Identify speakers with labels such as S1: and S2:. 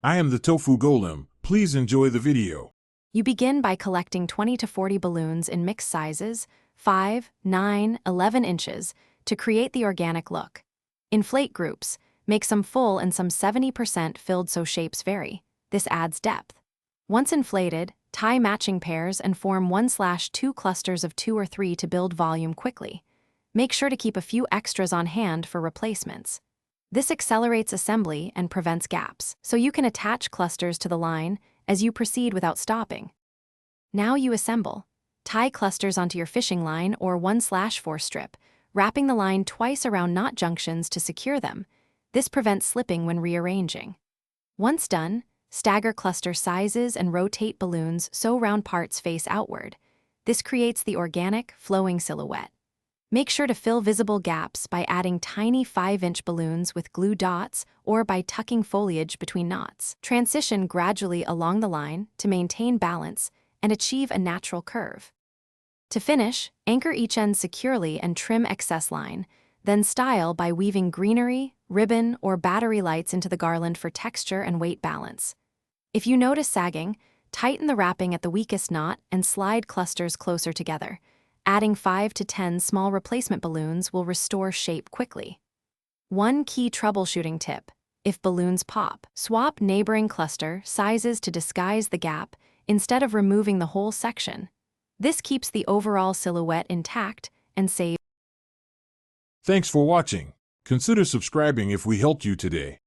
S1: I am the tofu golem. Please enjoy the video.
S2: You begin by collecting 20 to 40 balloons in mixed sizes, 5, 9, 11 inches, to create the organic look. Inflate groups. Make some full and some 70% filled so shapes vary. This adds depth. Once inflated, tie matching pairs and form 1/2 clusters of 2 or 3 to build volume quickly. Make sure to keep a few extras on hand for replacements. This accelerates assembly and prevents gaps, so you can attach clusters to the line as you proceed without stopping. Now you assemble. Tie clusters onto your fishing line or 1/4 strip, wrapping the line twice around knot junctions to secure them. This prevents slipping when rearranging. Once done, stagger cluster sizes and rotate balloons so round parts face outward. This creates the organic, flowing silhouette. Make sure to fill visible gaps by adding tiny 5-inch balloons with glue dots or by tucking foliage between knots. Transition gradually along the line to maintain balance and achieve a natural curve. To finish, anchor each end securely and trim excess line, then style by weaving greenery, ribbon, or battery lights into the garland for texture and weight balance. If you notice sagging, tighten the wrapping at the weakest knot and slide clusters closer together. Adding 5 to 10 small replacement balloons will restore shape quickly. One key troubleshooting tip: if balloons pop, swap neighboring cluster sizes to disguise the gap instead of removing the whole section. This keeps the overall silhouette intact and saves.
S1: Thanks for watching. Consider subscribing if we helped you today.